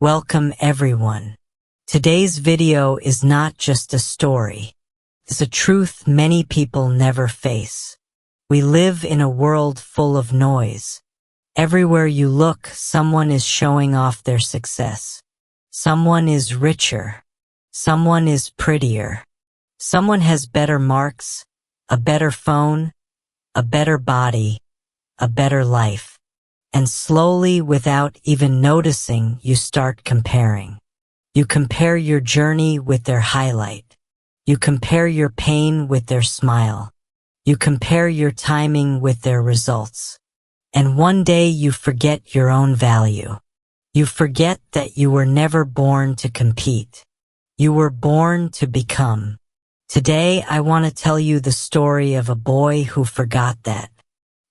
Welcome everyone. Today's video is not just a story. It's a truth many people never face. We live in a world full of noise. Everywhere you look, someone is showing off their success. Someone is richer. Someone is prettier. Someone has better marks, a better phone, a better body, a better life. And slowly, without even noticing, you start comparing. You compare your journey with their highlight. You compare your pain with their smile. You compare your timing with their results. And one day you forget your own value. You forget that you were never born to compete. You were born to become. Today I want to tell you the story of a boy who forgot that.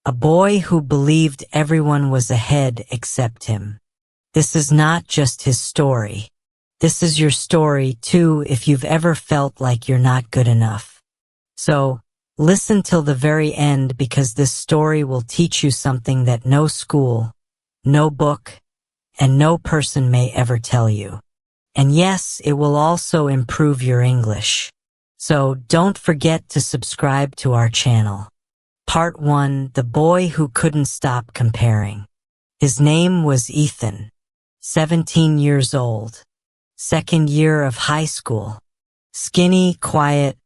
A boy who believed everyone was ahead except him. This is not just his story. This is your story too if you've ever felt like you're not good enough. So, listen till the very end because this story will teach you something that no school, no book, and no person may ever tell you. And yes, it will also improve your English. So don't forget to subscribe to our channel. Part 1. The boy who couldn't stop comparing. His name was Ethan, 17 years old, second year of high school. Skinny, quiet,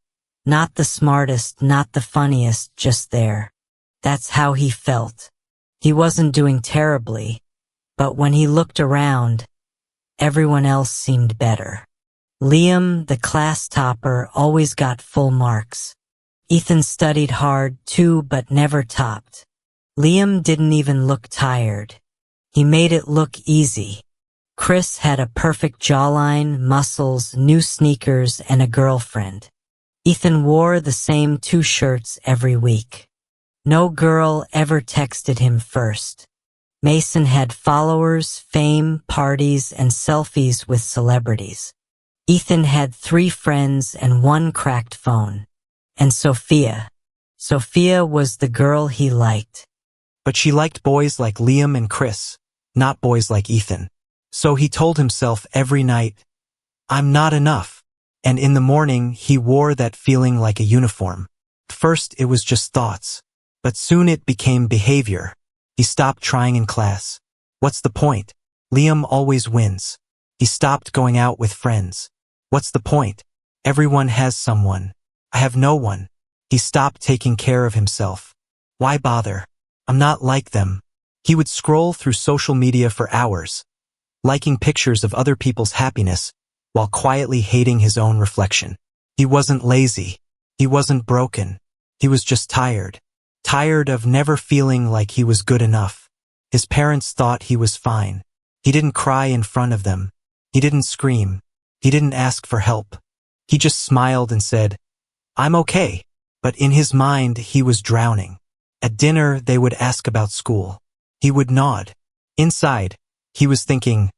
not the smartest, not the funniest, just there. That's how he felt. He wasn't doing terribly, but when he looked around, everyone else seemed better. Liam, the class topper, always got full marks. Ethan studied hard too, but never topped. Liam didn't even look tired. He made it look easy. Chris had a perfect jawline, muscles, new sneakers, and a girlfriend. Ethan wore the same 2 shirts every week. No girl ever texted him first. Mason had followers, fame, parties, and selfies with celebrities. Ethan had 3 friends and 1 cracked phone. And Sophia. Sophia was the girl he liked. But she liked boys like Liam and Chris, not boys like Ethan. So he told himself every night, I'm not enough. And in the morning, he wore that feeling like a uniform. First, it was just thoughts. But soon it became behavior. He stopped trying in class. What's the point? Liam always wins. He stopped going out with friends. What's the point? Everyone has someone. I have no one. He stopped taking care of himself. Why bother? I'm not like them. He would scroll through social media for hours, liking pictures of other people's happiness, while quietly hating his own reflection. He wasn't lazy. He wasn't broken. He was just tired. Tired of never feeling like he was good enough. His parents thought he was fine. He didn't cry in front of them. He didn't scream. He didn't ask for help. He just smiled and said, I'm okay. But in his mind, he was drowning. At dinner, they would ask about school. He would nod. Inside, he was thinking,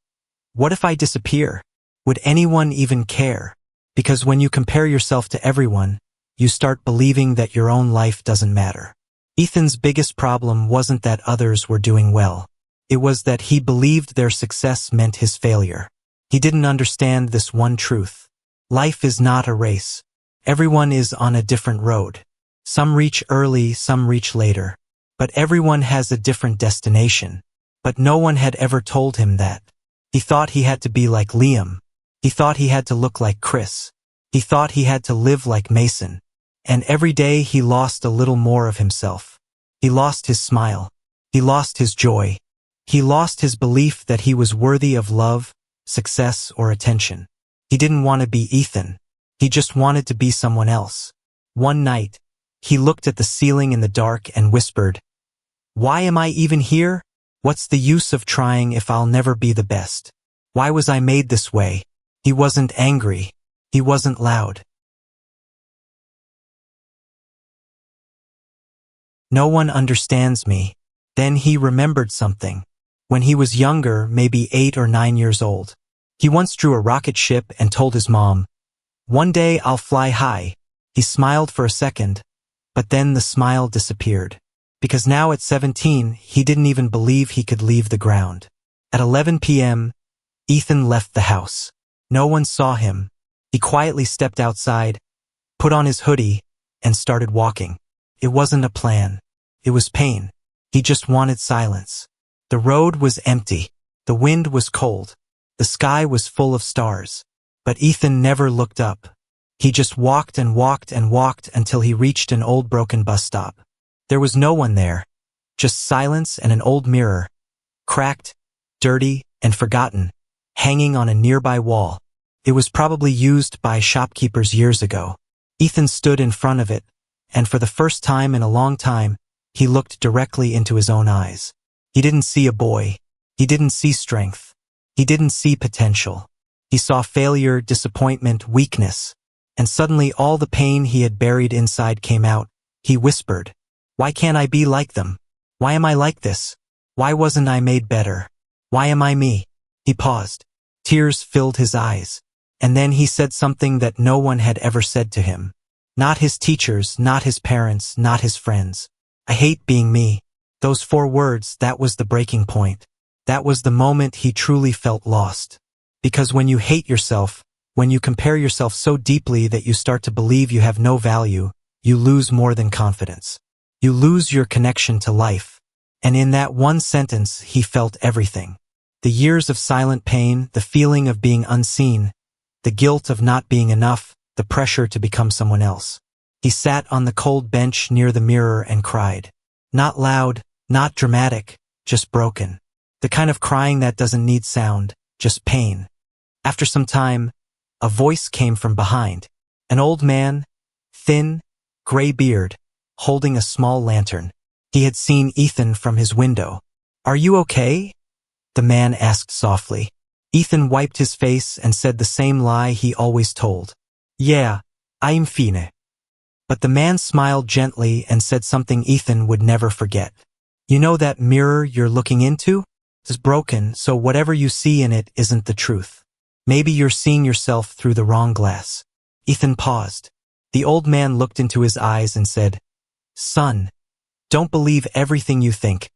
what if I disappear? Would anyone even care? Because when you compare yourself to everyone, you start believing that your own life doesn't matter. Ethan's biggest problem wasn't that others were doing well. It was that he believed their success meant his failure. He didn't understand this one truth. Life is not a race. Everyone is on a different road. Some reach early, some reach later. But everyone has a different destination. But no one had ever told him that. He thought he had to be like Liam. He thought he had to look like Chris. He thought he had to live like Mason. And every day he lost a little more of himself. He lost his smile. He lost his joy. He lost his belief that he was worthy of love, success, or attention. He didn't want to be Ethan. He just wanted to be someone else. One night, he looked at the ceiling in the dark and whispered, why am I even here? What's the use of trying if I'll never be the best? Why was I made this way? He wasn't angry. He wasn't loud. No one understands me. Then he remembered something. When he was younger, maybe 8 or 9 years old, he once drew a rocket ship and told his mom, one day I'll fly high. He smiled for a second, but then the smile disappeared. Because now at 17, he didn't even believe he could leave the ground. At 11 p.m., Ethan left the house. No one saw him. He quietly stepped outside, put on his hoodie, and started walking. It wasn't a plan. It was pain. He just wanted silence. The road was empty. The wind was cold. The sky was full of stars. But Ethan never looked up. He just walked and walked and walked until he reached an old broken bus stop. There was no one there. Just silence and an old mirror, cracked, dirty, and forgotten, hanging on a nearby wall. It was probably used by shopkeepers years ago. Ethan stood in front of it, and for the first time in a long time, he looked directly into his own eyes. He didn't see a boy. He didn't see strength. He didn't see potential. He saw failure, disappointment, weakness. And suddenly all the pain he had buried inside came out. He whispered, "Why can't I be like them? Why am I like this? Why wasn't I made better? Why am I me?" He paused. Tears filled his eyes. And then he said something that no one had ever said to him. Not his teachers, not his parents, not his friends. "I hate being me." Those 4 words, that was the breaking point. That was the moment he truly felt lost. Because when you hate yourself, when you compare yourself so deeply that you start to believe you have no value, you lose more than confidence. You lose your connection to life. And in that one sentence, he felt everything. The years of silent pain, the feeling of being unseen, the guilt of not being enough, the pressure to become someone else. He sat on the cold bench near the mirror and cried. Not loud, not dramatic, just broken. The kind of crying that doesn't need sound, just pain. After some time, a voice came from behind. An old man, thin, gray beard, holding a small lantern. He had seen Ethan from his window. "Are you okay?" the man asked softly. Ethan wiped his face and said the same lie he always told. "Yeah, I'm fine." But the man smiled gently and said something Ethan would never forget. "You know that mirror you're looking into? It's broken, so whatever you see in it isn't the truth. Maybe you're seeing yourself through the wrong glass." Ethan paused. The old man looked into his eyes and said, "Son, don't believe everything you think,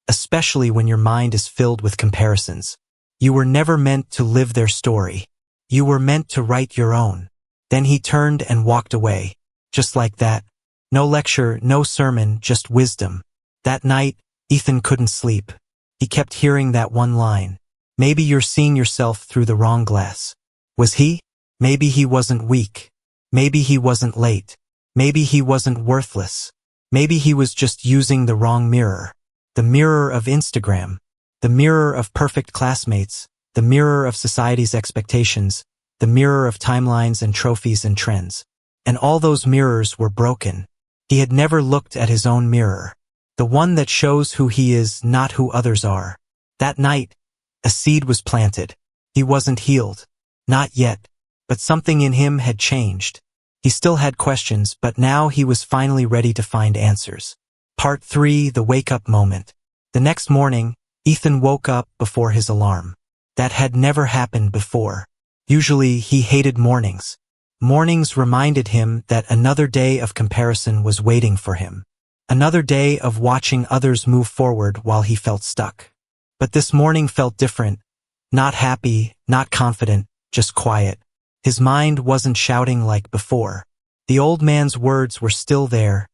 especially when your mind is filled with comparisons. You were never meant to live their story. You were meant to write your own." Then he turned and walked away. Just like that. No lecture, no sermon, just wisdom. That night, Ethan couldn't sleep. He kept hearing that one line. Maybe you're seeing yourself through the wrong glass. Was he? Maybe he wasn't weak. Maybe he wasn't late. Maybe he wasn't worthless. Maybe he was just using the wrong mirror. The mirror of Instagram. The mirror of perfect classmates. The mirror of society's expectations. The mirror of timelines and trophies and trends. And all those mirrors were broken. He had never looked at his own mirror. The one that shows who he is, not who others are. That night, a seed was planted. He wasn't healed. Not yet. But something in him had changed. He still had questions, but now he was finally ready to find answers. Part 3, the wake-up moment. The next morning, Ethan woke up before his alarm. That had never happened before. Usually, he hated mornings. Mornings reminded him that another day of comparison was waiting for him. Another day of watching others move forward while he felt stuck. But this morning felt different. Not happy, not confident, just quiet. His mind wasn't shouting like before. The old man's words were still there,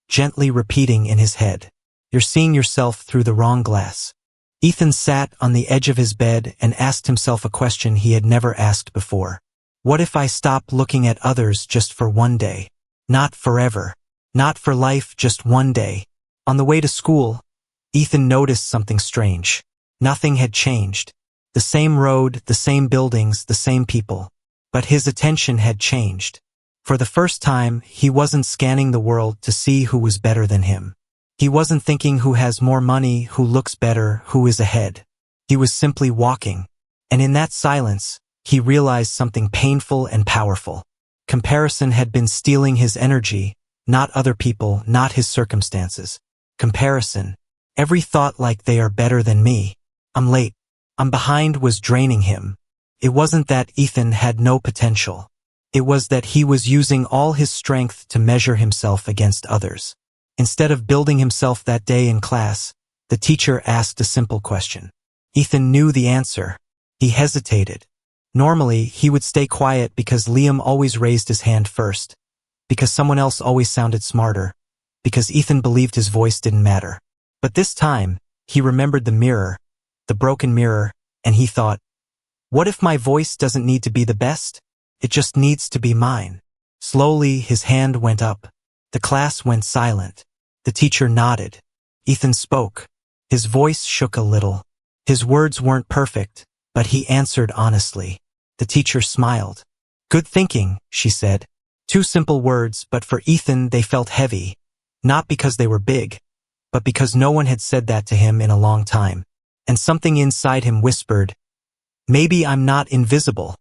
gently repeating in his head. "You're seeing yourself through the wrong glass." Ethan sat on the edge of his bed and asked himself a question he had never asked before. What if I stop looking at others just for one day? Not forever. Not for life, just one day. On the way to school, Ethan noticed something strange. Nothing had changed. The same road, the same buildings, the same people. But his attention had changed. For the first time, he wasn't scanning the world to see who was better than him. He wasn't thinking who has more money, who looks better, who is ahead. He was simply walking. And in that silence, he realized something painful and powerful. Comparison had been stealing his energy, not other people, not his circumstances. Comparison. Every thought like they are better than me. I'm late. I'm behind was draining him. It wasn't that Ethan had no potential. It was that he was using all his strength to measure himself against others. Instead of building himself that day in class, the teacher asked a simple question. Ethan knew the answer. He hesitated. Normally, he would stay quiet because Liam always raised his hand first, because someone else always sounded smarter, because Ethan believed his voice didn't matter. But this time, he remembered the mirror, the broken mirror, and he thought, what if my voice doesn't need to be the best? It just needs to be mine. Slowly, his hand went up. The class went silent. The teacher nodded. Ethan spoke. His voice shook a little. His words weren't perfect, but he answered honestly. The teacher smiled. Good thinking, she said. 2 simple words, but for Ethan they felt heavy. Not because they were big, but because no one had said that to him in a long time. And something inside him whispered, maybe I'm not invisible.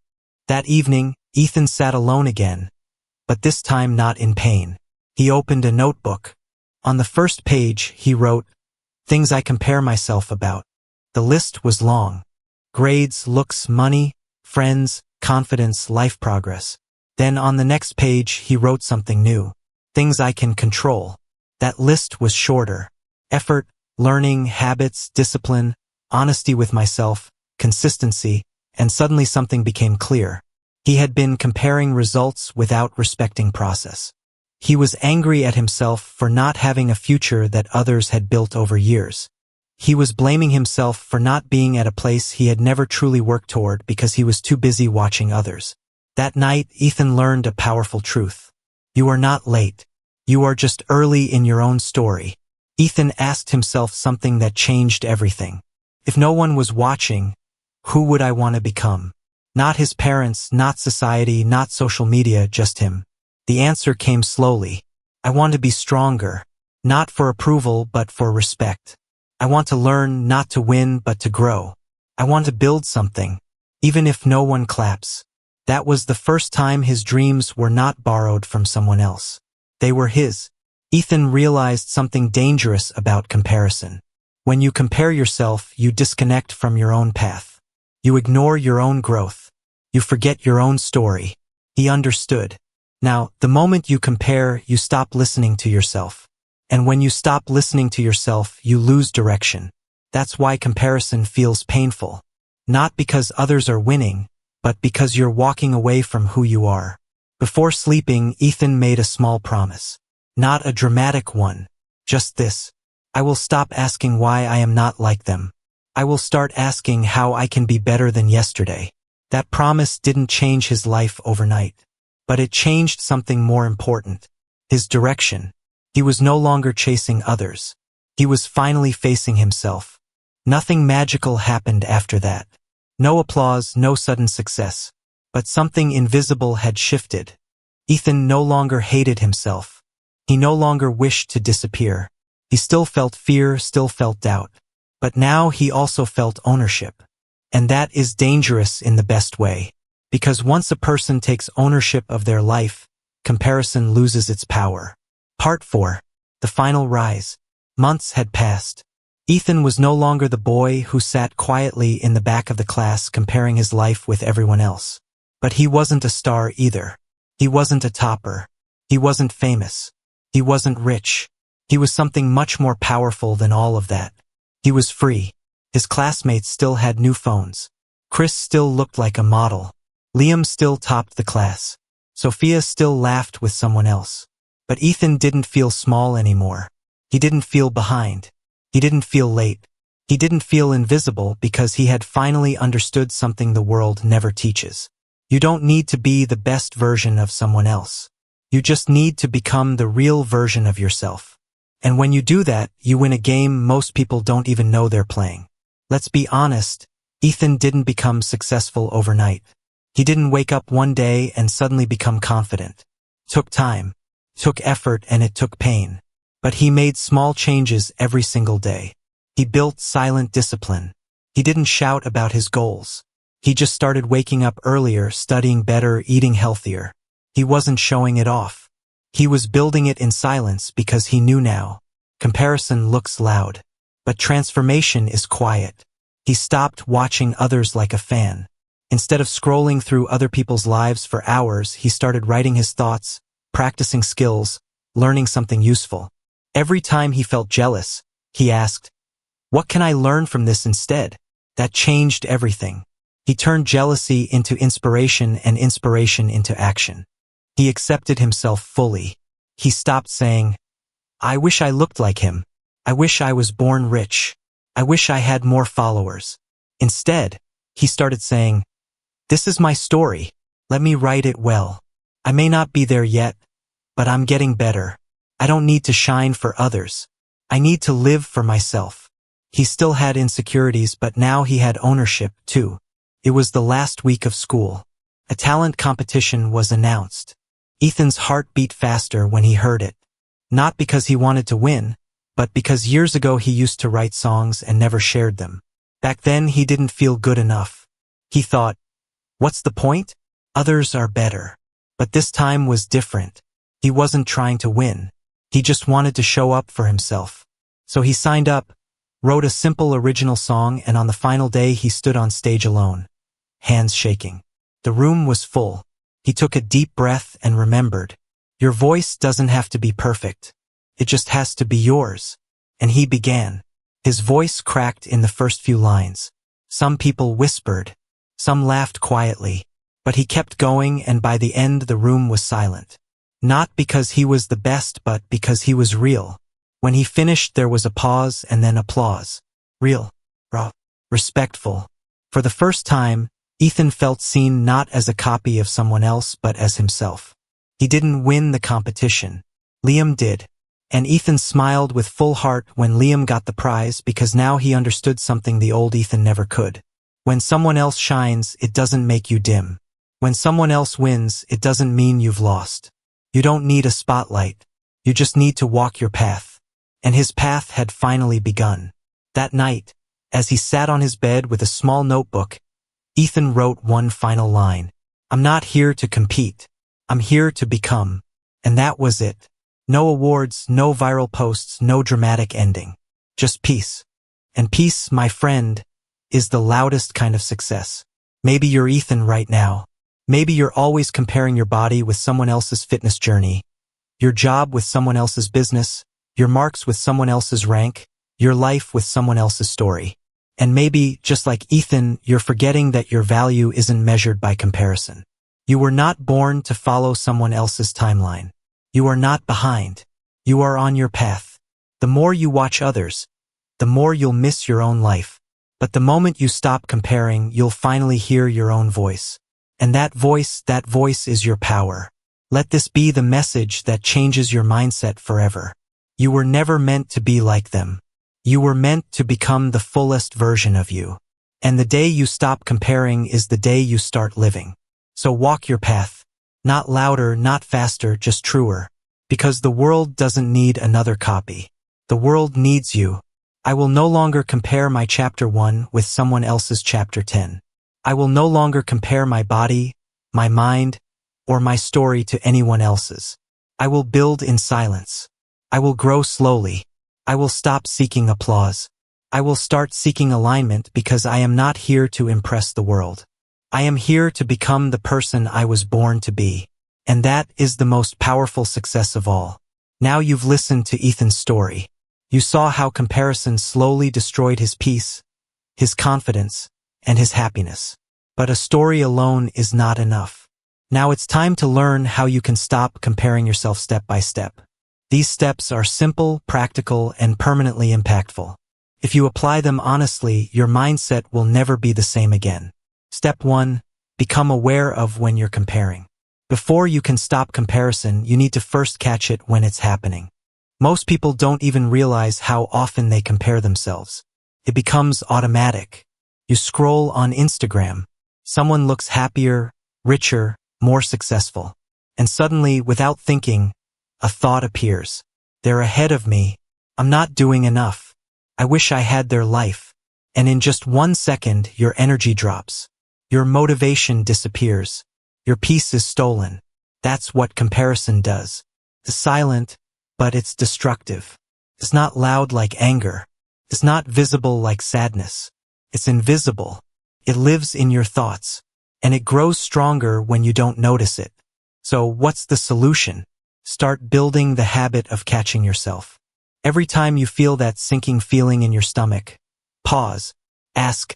That evening, Ethan sat alone again, but this time not in pain. He opened a notebook. On the first page, he wrote, things I compare myself about. The list was long. Grades, looks, money, friends, confidence, life progress. Then on the next page, he wrote something new. Things I can control. That list was shorter. Effort, learning, habits, discipline, honesty with myself, consistency, and suddenly something became clear. He had been comparing results without respecting process. He was angry at himself for not having a future that others had built over years. He was blaming himself for not being at a place he had never truly worked toward because he was too busy watching others. That night, Ethan learned a powerful truth. You are not late. You are just early in your own story. Ethan asked himself something that changed everything. If no one was watching, who would I want to become? Not his parents, not society, not social media, just him. The answer came slowly. I want to be stronger, not for approval but for respect. I want to learn, not to win but to grow. I want to build something, even if no one claps. That was the first time his dreams were not borrowed from someone else. They were his. Ethan realized something dangerous about comparison. When you compare yourself, you disconnect from your own path. You ignore your own growth. You forget your own story. He understood. Now, the moment you compare, you stop listening to yourself. And when you stop listening to yourself, you lose direction. That's why comparison feels painful. Not because others are winning, but because you're walking away from who you are. Before sleeping, Ethan made a small promise. Not a dramatic one. Just this. I will stop asking why I am not like them. I will start asking how I can be better than yesterday. That promise didn't change his life overnight. But it changed something more important. His direction. He was no longer chasing others. He was finally facing himself. Nothing magical happened after that. No applause, no sudden success. But something invisible had shifted. Ethan no longer hated himself. He no longer wished to disappear. He still felt fear, still felt doubt. But now he also felt ownership. And that is dangerous in the best way. Because once a person takes ownership of their life, comparison loses its power. Part 4. The Final Rise. Months had passed. Ethan was no longer the boy who sat quietly in the back of the class comparing his life with everyone else. But he wasn't a star either. He wasn't a topper. He wasn't famous. He wasn't rich. He was something much more powerful than all of that. He was free. His classmates still had new phones. Chris still looked like a model. Liam still topped the class. Sophia still laughed with someone else. But Ethan didn't feel small anymore. He didn't feel behind. He didn't feel late. He didn't feel invisible because he had finally understood something the world never teaches. You don't need to be the best version of someone else. You just need to become the real version of yourself. And when you do that, you win a game most people don't even know they're playing. Let's be honest, Ethan didn't become successful overnight. He didn't wake up one day and suddenly become confident. It took time, took effort, and it took pain. But he made small changes every single day. He built silent discipline. He didn't shout about his goals. He just started waking up earlier, studying better, eating healthier. He wasn't showing it off. He was building it in silence because he knew now. Comparison looks loud, but transformation is quiet. He stopped watching others like a fan. Instead of scrolling through other people's lives for hours, he started writing his thoughts, practicing skills, learning something useful. Every time he felt jealous, he asked, "What can I learn from this instead?" That changed everything. He turned jealousy into inspiration and inspiration into action. He accepted himself fully. He stopped saying, I wish I looked like him. I wish I was born rich. I wish I had more followers. Instead, he started saying, this is my story. Let me write it well. I may not be there yet, but I'm getting better. I don't need to shine for others. I need to live for myself. He still had insecurities, but now he had ownership, too. It was the last week of school. A talent competition was announced. Ethan's heart beat faster when he heard it. Not because he wanted to win, but because years ago he used to write songs and never shared them. Back then he didn't feel good enough. He thought, what's the point? Others are better. But this time was different. He wasn't trying to win. He just wanted to show up for himself. So he signed up, wrote a simple original song, and on the final day he stood on stage alone, hands shaking. The room was full. He took a deep breath and remembered, your voice doesn't have to be perfect. It just has to be yours. And he began. His voice cracked in the first few lines. Some people whispered. Some laughed quietly. But he kept going, and by the end the room was silent. Not because he was the best, but because he was real. When he finished, there was a pause and then applause. Real, raw, respectful. For the first time, Ethan felt seen, not as a copy of someone else, but as himself. He didn't win the competition. Liam did. And Ethan smiled with full heart when Liam got the prize, because now he understood something the old Ethan never could. When someone else shines, it doesn't make you dim. When someone else wins, it doesn't mean you've lost. You don't need a spotlight. You just need to walk your path. And his path had finally begun. That night, as he sat on his bed with a small notebook, Ethan wrote one final line. I'm not here to compete. I'm here to become. And that was it. No awards, no viral posts, no dramatic ending. Just peace. And peace, my friend, is the loudest kind of success. Maybe you're Ethan right now. Maybe you're always comparing your body with someone else's fitness journey, your job with someone else's business, your marks with someone else's rank, your life with someone else's story. And maybe, just like Ethan, you're forgetting that your value isn't measured by comparison. You were not born to follow someone else's timeline. You are not behind. You are on your path. The more you watch others, the more you'll miss your own life. But the moment you stop comparing, you'll finally hear your own voice. And that voice is your power. Let this be the message that changes your mindset forever. You were never meant to be like them. You were meant to become the fullest version of you. And the day you stop comparing is the day you start living. So walk your path. Not louder, not faster, just truer. Because the world doesn't need another copy. The world needs you. I will no longer compare my chapter 1 with someone else's chapter 10. I will no longer compare my body, my mind, or my story to anyone else's. I will build in silence. I will grow slowly. I will stop seeking applause. I will start seeking alignment, because I am not here to impress the world. I am here to become the person I was born to be. And that is the most powerful success of all. Now you've listened to Ethan's story. You saw how comparison slowly destroyed his peace, his confidence, and his happiness. But a story alone is not enough. Now it's time to learn how you can stop comparing yourself step by step. These steps are simple, practical, and permanently impactful. If you apply them honestly, your mindset will never be the same again. Step 1. Become aware of when you're comparing. Before you can stop comparison, you need to first catch it when it's happening. Most people don't even realize how often they compare themselves. It becomes automatic. You scroll on Instagram. Someone looks happier, richer, more successful. And suddenly, without thinking, a thought appears. They're ahead of me. I'm not doing enough. I wish I had their life. And in just 1 second, your energy drops. Your motivation disappears. Your peace is stolen. That's what comparison does. It's silent, but it's destructive. It's not loud like anger. It's not visible like sadness. It's invisible. It lives in your thoughts. And it grows stronger when you don't notice it. So what's the solution? Start building the habit of catching yourself. Every time you feel that sinking feeling in your stomach, pause. Ask,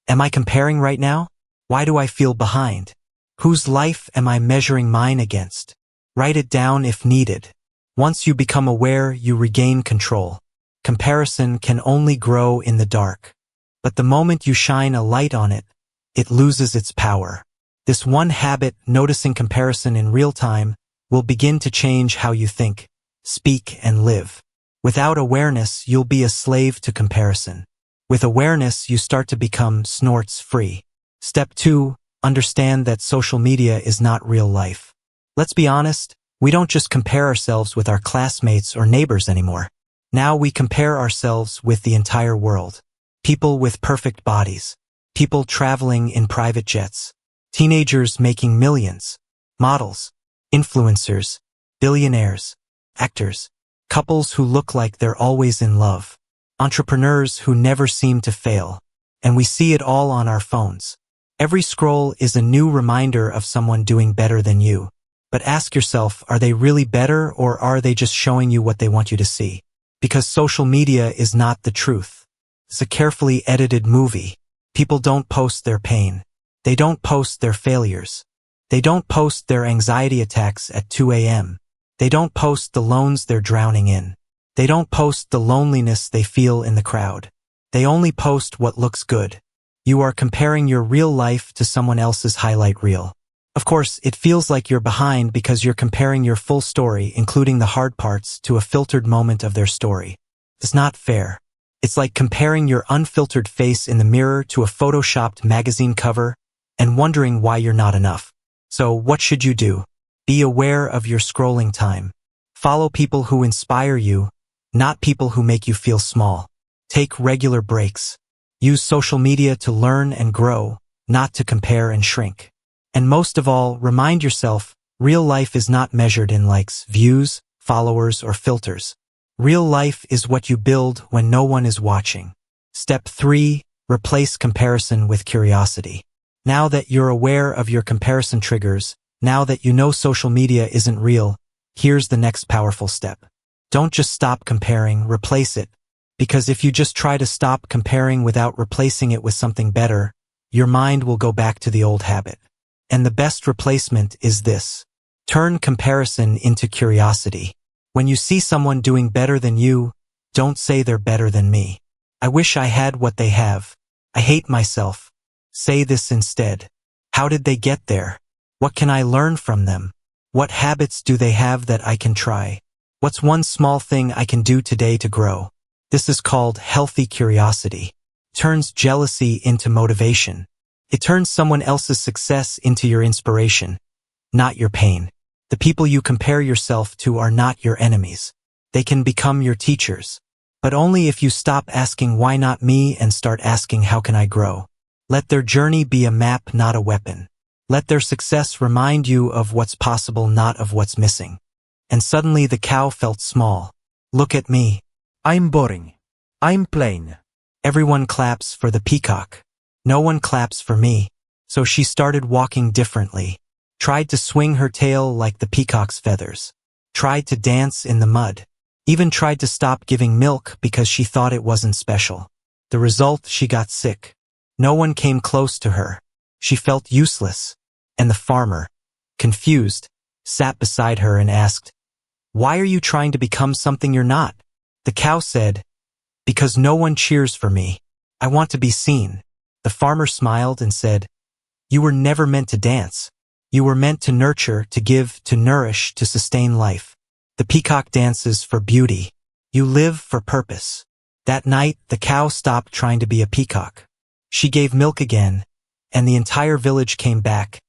am I comparing right now? Why do I feel behind? Whose life am I measuring mine against? Write it down if needed. Once you become aware, you regain control. Comparison can only grow in the dark. But the moment you shine a light on it, it loses its power. This one habit, noticing comparison in real time, will begin to change how you think, speak, and live. Without awareness, you'll be a slave to comparison. With awareness, you start to become snorts-free. Step 2, understand that social media is not real life. Let's be honest, we don't just compare ourselves with our classmates or neighbors anymore. Now we compare ourselves with the entire world. People with perfect bodies. People traveling in private jets. Teenagers making millions. Models. Influencers. Billionaires. Actors. Couples who look like they're always in love. Entrepreneurs who never seem to fail. And we see it all on our phones. Every scroll is a new reminder of someone doing better than you. But ask yourself, are they really better, or are they just showing you what they want you to see? Because social media is not the truth. It's a carefully edited movie. People don't post their pain. They don't post their failures. They don't post their anxiety attacks at 2 a.m. They don't post the loans they're drowning in. They don't post the loneliness they feel in the crowd. They only post what looks good. You are comparing your real life to someone else's highlight reel. Of course, it feels like you're behind because you're comparing your full story, including the hard parts, to a filtered moment of their story. It's not fair. It's like comparing your unfiltered face in the mirror to a photoshopped magazine cover and wondering why you're not enough. So what should you do? Be aware of your scrolling time. Follow people who inspire you, not people who make you feel small. Take regular breaks. Use social media to learn and grow, not to compare and shrink. And most of all, remind yourself, real life is not measured in likes, views, followers, or filters. Real life is what you build when no one is watching. Step 3, replace comparison with curiosity. Now that you're aware of your comparison triggers, now that you know social media isn't real, here's the next powerful step. Don't just stop comparing, replace it. Because if you just try to stop comparing without replacing it with something better, your mind will go back to the old habit. And the best replacement is this. Turn comparison into curiosity. When you see someone doing better than you, don't say they're better than me. I wish I had what they have. I hate myself. Say this instead. How did they get there? What can I learn from them? What habits do they have that I can try? What's one small thing I can do today to grow? This is called healthy curiosity. It turns jealousy into motivation. It turns someone else's success into your inspiration, not your pain. The people you compare yourself to are not your enemies. They can become your teachers. But only if you stop asking why not me and start asking how can I grow. Let their journey be a map, not a weapon. Let their success remind you of what's possible, not of what's missing. And suddenly the cow felt small. Look at me. I'm boring. I'm plain. Everyone claps for the peacock. No one claps for me. So she started walking differently. Tried to swing her tail like the peacock's feathers. Tried to dance in the mud. Even tried to stop giving milk because she thought it wasn't special. The result, she got sick. No one came close to her. She felt useless. And the farmer, confused, sat beside her and asked, "Why are you trying to become something you're not?" The cow said, "Because no one cheers for me. I want to be seen." The farmer smiled and said, "You were never meant to dance. You were meant to nurture, to give, to nourish, to sustain life. The peacock dances for beauty. You live for purpose." That night, the cow stopped trying to be a peacock. She gave milk again, and the entire village came back,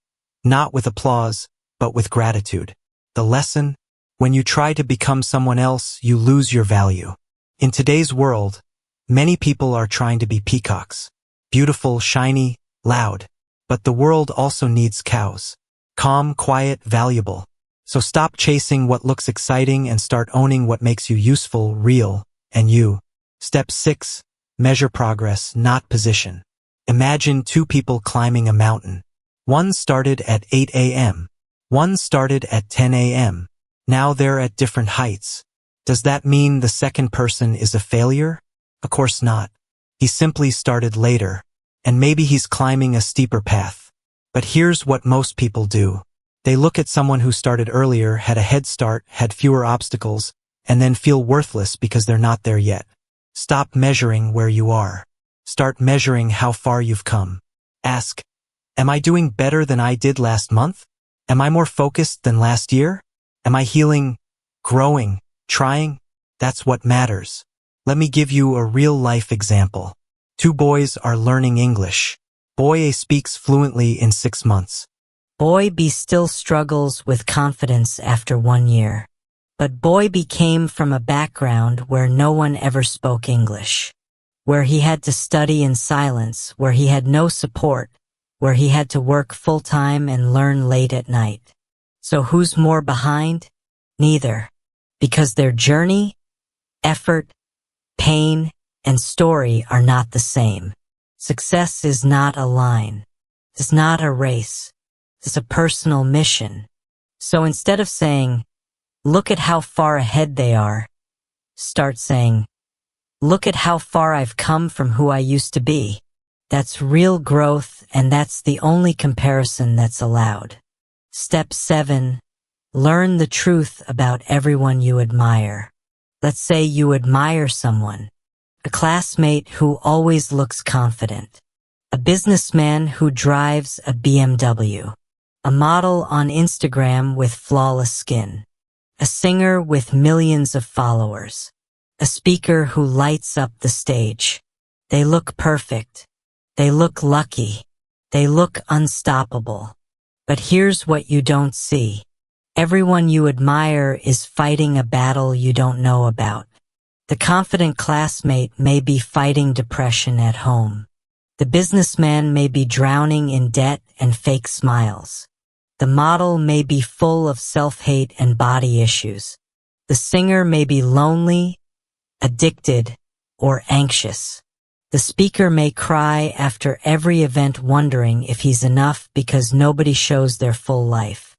not with applause, but with gratitude. The lesson? When you try to become someone else, you lose your value. In today's world, many people are trying to be peacocks. Beautiful, shiny, loud. But the world also needs cows. Calm, quiet, valuable. So stop chasing what looks exciting and start owning what makes you useful, real, and you. Step 6. Measure progress, not position. Imagine two people climbing a mountain. One started at 8 a.m. One started at 10 a.m. Now they're at different heights. Does that mean the second person is a failure? Of course not. He simply started later, and maybe he's climbing a steeper path. But here's what most people do. They look at someone who started earlier, had a head start, had fewer obstacles, and then feel worthless because they're not there yet. Stop measuring where you are. Start measuring how far you've come. Ask, am I doing better than I did last month? Am I more focused than last year? Am I healing, growing, trying? That's what matters. Let me give you a real-life example. Two boys are learning English. Boy A speaks fluently in 6 months. Boy B still struggles with confidence after 1 year. But Boy B came from a background where no one ever spoke English, where he had to study in silence, where he had no support, where he had to work full-time and learn late at night. So who's more behind? Neither. Because their journey, effort, pain, and story are not the same. Success is not a line. It's not a race. It's a personal mission. So instead of saying, look at how far ahead they are, start saying, look at how far I've come from who I used to be. That's real growth, and that's the only comparison that's allowed. Step 7. Learn the truth about everyone you admire. Let's say you admire someone, a classmate who always looks confident, a businessman who drives a BMW, a model on Instagram with flawless skin, a singer with millions of followers, a speaker who lights up the stage. They look perfect. They look lucky. They look unstoppable. But here's what you don't see. Everyone you admire is fighting a battle you don't know about. The confident classmate may be fighting depression at home. The businessman may be drowning in debt and fake smiles. The model may be full of self-hate and body issues. The singer may be lonely, addicted, or anxious. The speaker may cry after every event wondering if he's enough because nobody shows their full life.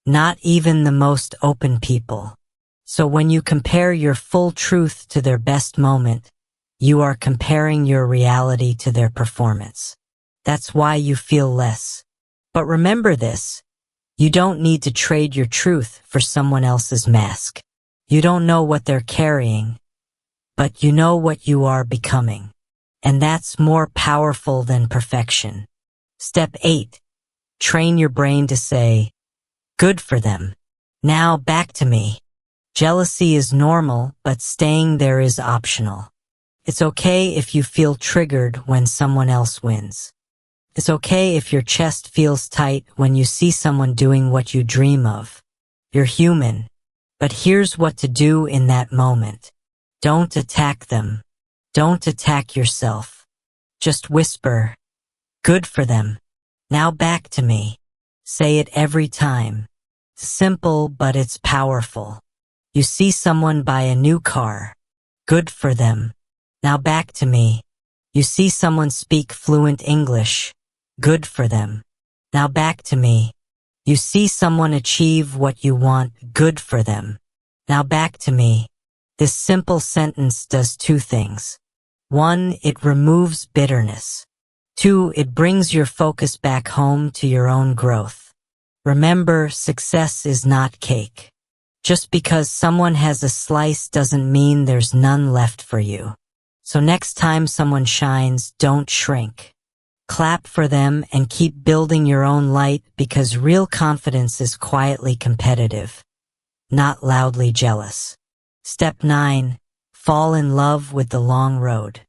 Not even the most open people. So when you compare your full truth to their best moment, you are comparing your reality to their performance. That's why you feel less. But remember this. You don't need to trade your truth for someone else's mask. You don't know what they're carrying, but you know what you are becoming. And that's more powerful than perfection. Step 8. Train your brain to say, good for them. Now back to me. Jealousy is normal, but staying there is optional. It's okay if you feel triggered when someone else wins. It's okay if your chest feels tight when you see someone doing what you dream of. You're human. But here's what to do in that moment. Don't attack them. Don't attack yourself. Just whisper, good for them. Now back to me. Say it every time. It's simple, but it's powerful. You see someone buy a new car. Good for them. Now back to me. You see someone speak fluent English. Good for them. Now back to me. You see someone achieve what you want. Good for them. Now back to me. This simple sentence does 2 things. 1, it removes bitterness. 2, it brings your focus back home to your own growth. Remember, success is not cake. Just because someone has a slice doesn't mean there's none left for you. So next time someone shines, don't shrink. Clap for them and keep building your own light, because real confidence is quietly competitive, not loudly jealous. Step 9. Fall in love with the long road.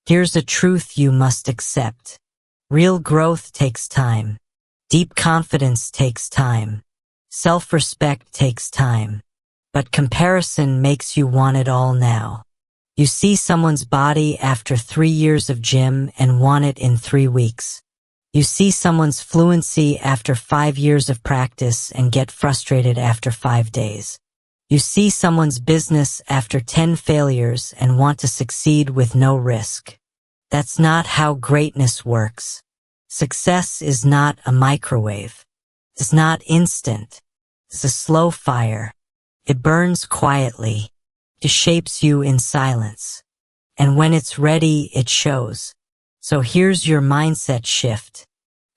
Here's a truth you must accept. Real growth takes time. Deep confidence takes time. Self-respect takes time. But comparison makes you want it all now. You see someone's body after 3 years of gym and want it in 3 weeks. You see someone's fluency after 5 years of practice and get frustrated after 5 days. You see someone's business after 10 failures and want to succeed with no risk. That's not how greatness works. Success is not a microwave. It's not instant. It's a slow fire. It burns quietly. It shapes you in silence. And when it's ready, it shows. So here's your mindset shift.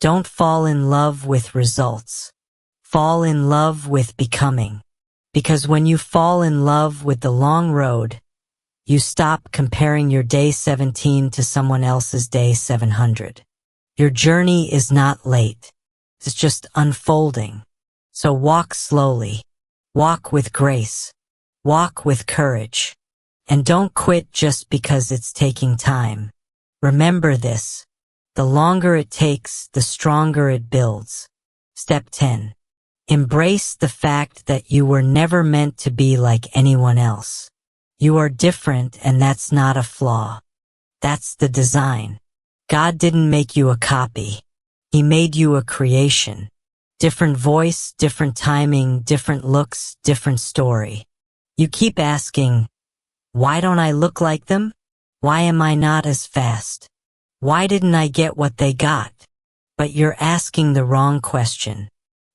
Don't fall in love with results. Fall in love with becoming. Because when you fall in love with the long road, you stop comparing your day 17 to someone else's day 700. Your journey is not late. It's just unfolding. So walk slowly. Walk with grace. Walk with courage. And don't quit just because it's taking time. Remember this. The longer it takes, the stronger it builds. Step 10. Embrace the fact that you were never meant to be like anyone else. You are different, and that's not a flaw. That's the design. God didn't make you a copy. He made you a creation. Different voice, different timing, different looks, different story. You keep asking, why don't I look like them? Why am I not as fast? Why didn't I get what they got? But you're asking the wrong question.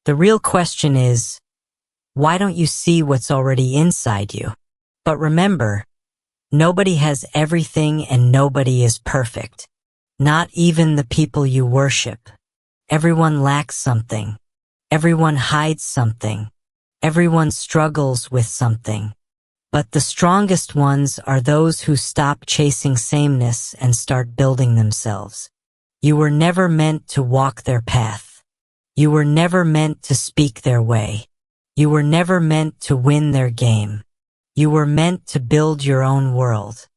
The real question is, why don't you see what's already inside you? But remember, nobody has everything and nobody is perfect. Not even the people you worship. Everyone lacks something. Everyone hides something. Everyone struggles with something. But the strongest ones are those who stop chasing sameness and start building themselves. You were never meant to walk their path. You were never meant to speak their way. You were never meant to win their game. You were meant to build your own world.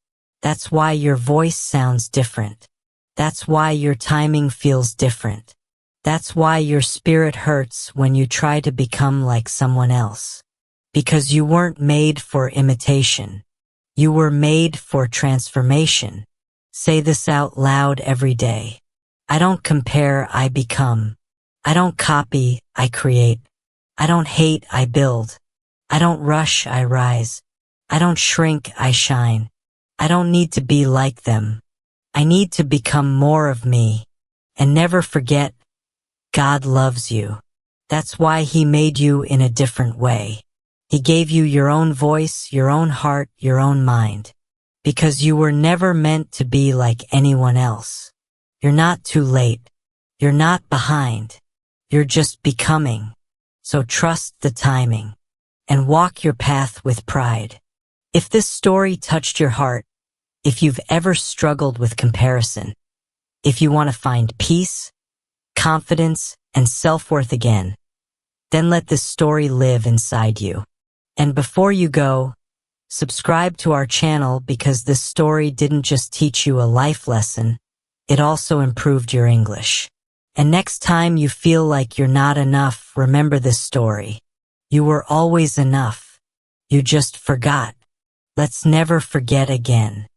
That's why your voice sounds different. That's why your timing feels different. That's why your spirit hurts when you try to become like someone else. Because you weren't made for imitation. You were made for transformation. Say this out loud every day. I don't compare, I become. I don't copy, I create. I don't hate, I build. I don't rush, I rise. I don't shrink, I shine. I don't need to be like them. I need to become more of me. And never forget, God loves you. That's why He made you in a different way. He gave you your own voice, your own heart, your own mind. Because you were never meant to be like anyone else. You're not too late. You're not behind. You're just becoming. So trust the timing. And walk your path with pride. If this story touched your heart, if you've ever struggled with comparison, if you want to find peace, confidence, and self-worth again, then let this story live inside you. And before you go, subscribe to our channel because this story didn't just teach you a life lesson, it also improved your English. And next time you feel like you're not enough, remember this story. You were always enough. You just forgot. Let's never forget again.